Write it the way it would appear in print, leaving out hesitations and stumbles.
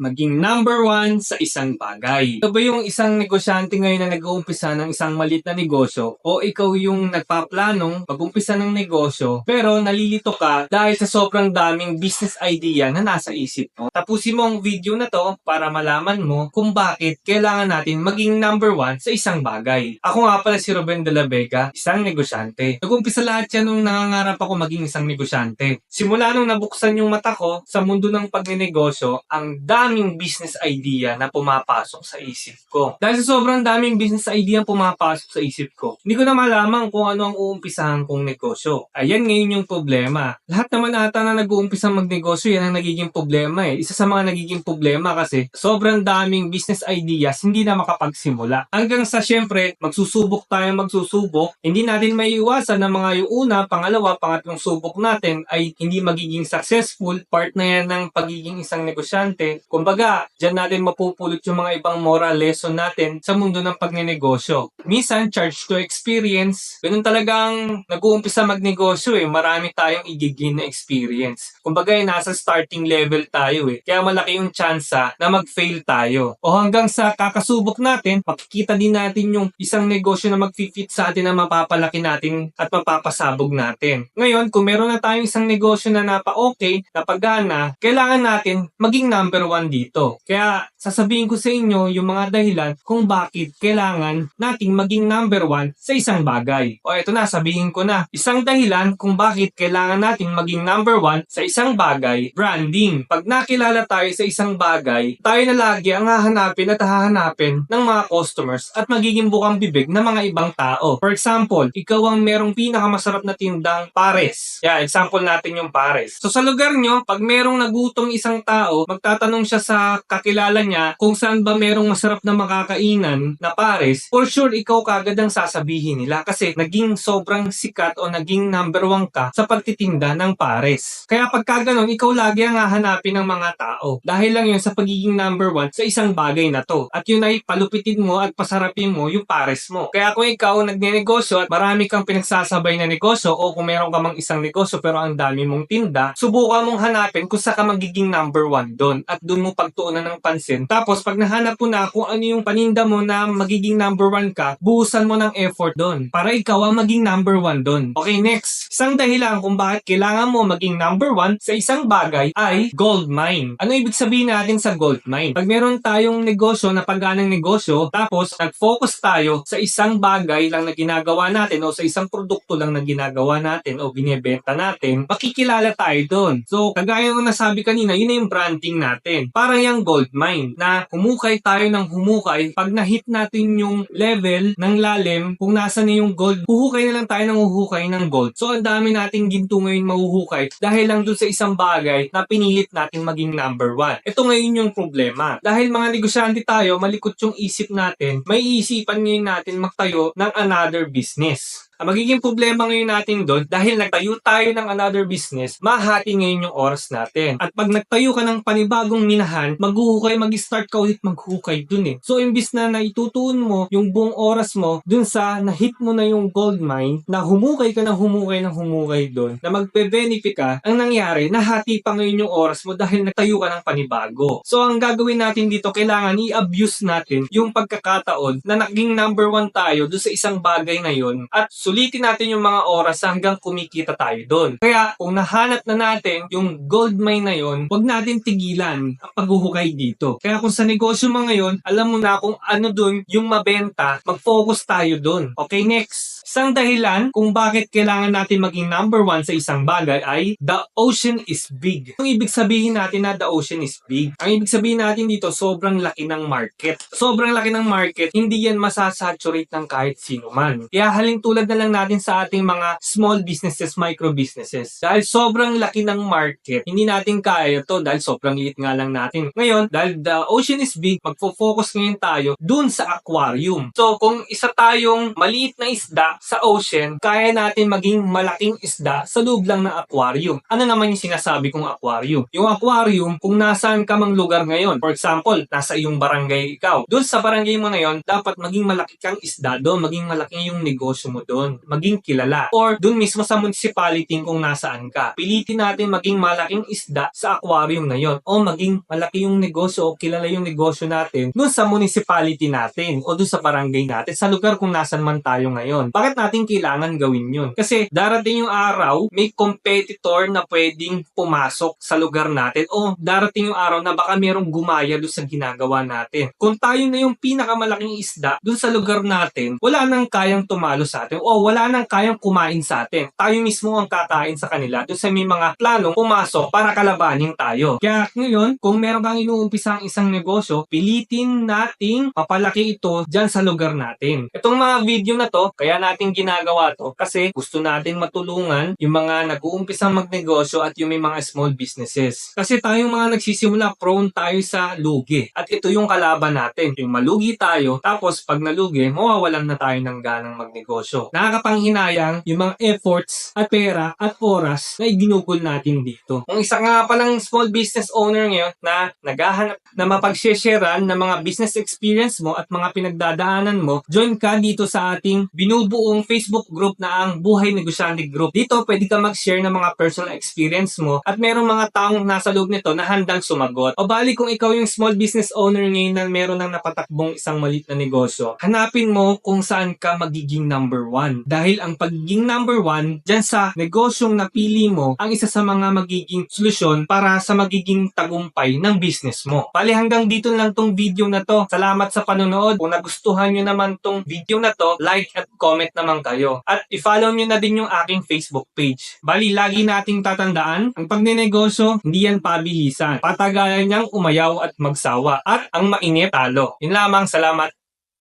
maging number one sa isang bagay? Ito ba yung isang negosyante ngayon na nag-uumpisa ng isang maliit na negosyo o ikaw yung nagpaplanong mag-umpisa ng negosyo pero nalilito ka dahil sa sobrang daming business idea na nasa isip mo? Tapusin mo ang video na to para malaman mo kung bakit kailangan natin maging number one sa isang bagay. Ako nga pala si Ruben de la Vega, isang negosyante. Nag-umpisa lahat yan nung nangangarap ako maging isang negosyante. Simula nung nabuksan yung mata ko sa mundo ng pagnenegosyo, ang daming business idea na pumapasok sa isip ko. Dahil sa sobrang daming business idea pumapasok sa isip ko, hindi ko na malaman kung ano ang uumpisahan kong negosyo. Ayan ngayon yung problema. Lahat naman ata na nag-uumpisa magnegosyo, yan ang nagiging problema eh. Isa sa mga nagiging problema kasi sobrang daming business ideas hindi na makapagsimula. Hanggang sa syempre, magsusubok, hindi natin maiiwasan na mga yung una, pangalawa, pangatlong subok natin ay hindi magiging successful. Part na yan ng pagiging isang negosyante. Kumbaga, dyan natin mapupulot yung mga ibang moral lesson natin sa mundo ng pagnenegosyo. Minsan, charge to experience. Ganun talagang nag-uumpisa magnegosyo eh. Marami tayong igigin na experience. Kumbaga, nasa starting level tayo eh. Kaya malaki yung tsansa na mag-fail tayo. O hanggang sa kakasubok natin, makikita din natin yung isang negosyo na mag-fit sa atin na mapapalaki natin at mapapasabog natin. Ngayon, kung meron na tayong isang negosyo na napa-okay, napagana, kailangan natin maging number one dito. Kaya sasabihin ko sa inyo yung mga dahilan kung bakit kailangan nating maging number one sa isang bagay. O eto na, sabihin ko na. Isang dahilan kung bakit kailangan nating maging number one sa isang bagay, branding. Pag nakilala tayo sa isang bagay, tayo na lagi ang hahanapin at hahanapin ng mga customers at magiging bukang bibig ng mga ibang tao. For example, ikaw ang merong pinakamasarap na tindang pares. Yeah, example natin yung pares. So sa lugar nyo, pag merong nagutong isang tao, magtatanong siya sa kakilala niya kung saan ba merong masarap na makakainan na pares, for sure ikaw kagad ang sasabihin nila kasi naging sobrang sikat o naging number one ka sa pagtitinda ng pares. Kaya pagka ganun, ikaw lagi ang hahanapin ng mga tao. Dahil lang yun sa pagiging number one sa isang bagay na to. At yun ay palupitin mo at pasarapin mo yung pares mo. Kaya kung ikaw nagnenegosyo at marami kang pinagsasabay na negosyo o kung meron ka mang isang negosyo pero ang dami mong tinda, subukan mong hanapin kung saan ka magiging number one doon at doon mo pagtuunan ng pansin. Tapos pag nahanap mo na kung ano yung paninda mo na magiging number one ka, buhusan mo ng effort doon para ikaw ang maging number one doon. Okay, next. Isang dahilan kung bakit kailangan mo maging number one sa isang bagay ay gold mine. Ano ibig sabihin natin sa gold mine? Pag meron tayong negosyo na pagganang negosyo, tapos nag-focus tayo sa isang bagay lang na ginagawa natin o sa isang produkto lang na ginagawa natin o binibenta natin, makikilala tayo doon. So, kagaya ng nasabi kanina, yun na yung branding natin. Parang yung gold mine na humukay tayo ng humukay. Pag na-hit natin yung level ng lalim, kung nasa na yung gold, huhukay na lang tayo ng huhukay ng gold. So, ang dami nating ginto ngayon mahuhukay dahil lang dun sa isang bagay na pinilit natin maging number one. Ito ngayon yung problema. Dahil mga negosyante tayo, malikot yung isip natin, may isipan ngayon natin magtayo ng another business. Ang magiging problema ngayon natin doon, dahil nagtayo tayo ng another business, mahati ngayon yung oras natin. At pag nagtayo ka ng panibagong minahan, maghuhukay, mag-start ka ulit maghukay dun eh. So, imbis na naitutuon mo yung buong oras mo dun sa na-hit mo na yung gold mine, na humukay ka ng humukay doon, na magpe-benefit ka, ang nangyari, nahati pa ngayon yung oras mo dahil nagtayo ka ng panibago. So, ang gagawin natin dito, kailangan i-abuse natin yung pagkakataon na naging number one tayo dun sa isang bagay na yun at sulitin natin yung mga oras hanggang kumikita tayo doon. Kaya kung nahanap na natin yung gold mine na yun, huwag natin tigilan ang paghuhukay dito. Kaya kung sa negosyo mo ngayon, alam mo na kung ano doon yung mabenta, mag-focus tayo doon. Okay, next. Isang dahilan kung bakit kailangan natin maging number one sa isang bagay ay the ocean is big. Ang ibig sabihin natin na the ocean is big, ang ibig sabihin natin dito sobrang laki ng market. Sobrang laki ng market, hindi yan masasaturate ng kahit sino man. Kaya haling tulad na lang natin sa ating mga small businesses, micro businesses. Dahil sobrang laki ng market, hindi natin kaya to dahil sobrang liit nga lang natin. Ngayon, dahil the ocean is big, magfo-focus ngayon tayo dun sa aquarium. So, kung isa tayong maliit na isda sa ocean, kaya natin maging malaking isda sa loob lang ng aquarium. Ano naman yung sinasabi kong aquarium? Yung aquarium, kung nasaan ka mang lugar ngayon. For example, nasa iyong barangay ikaw. Doon sa barangay mo na yon, dapat maging malaki kang isda doon, maging malaki yung negosyo mo doon. doon, maging kilala. Or doon mismo sa municipality kung nasaan ka. Pilitin natin maging malaking isda sa aquarium na yon, o maging malaki yung negosyo o kilala yung negosyo natin doon sa municipality natin o doon sa barangay natin, sa lugar kung nasan man tayo ngayon. Bakit natin kailangan gawin yun? Kasi darating yung araw, may competitor na pwedeng pumasok sa lugar natin, o darating yung araw na baka merong gumaya doon sa ginagawa natin. Kung tayo na yung pinakamalaking isda doon sa lugar natin, wala nang kayang tumalo sa atin o wala nang kayang kumain sa atin. Tayo mismo ang kakain sa kanila doon sa may mga planong pumasok para kalabanin tayo. Kaya ngayon, kung meron kang inuumpisa ang isang negosyo, pilitin nating mapalaki ito dyan sa lugar natin. Itong mga video na to, kaya natin ginagawa to kasi gusto natin matulungan yung mga nag-uumpisang magnegosyo at yung may mga small businesses. Kasi tayong mga nagsisimula, prone tayo sa lugi. At ito yung kalaban natin. Yung malugi tayo, tapos pag nalugi, mawawalan na tayo ng ganang magnegosyo. Nakakapanghinayang yung mga efforts at pera at oras na iginugol natin dito. Kung isa nga palang small business owner ngayon na naghahanap na mapag-sharean ng mga business experience mo at mga pinagdadaanan mo, join ka dito sa ating binubuong Facebook group na ang Buhay Negosyante Group. Dito, pwede ka mag-share ng mga personal experience mo at merong mga taong nasa loob nito na handang sumagot. O bali kung ikaw yung small business owner ngayon na meron ng napatakbong isang maliit na negosyo, hanapin mo kung saan ka magiging number 1. Dahil ang pagiging number 1, dyan sa negosyong napili mo, ang isa sa mga magiging solusyon para sa magiging tagumpay ng business mo. Bali hanggang dito lang tong video na to. Salamat sa panonood. Kung nagustuhan nyo naman tong video na to, like at comment naman kayo. At i-follow nyo na din yung aking Facebook page. Bali, lagi nating tatandaan, ang pagnenegosyo, hindi yan pabilisan. Patagalan niyang umayaw at magsawa. At ang mainit, talo. Yun lamang, salamat.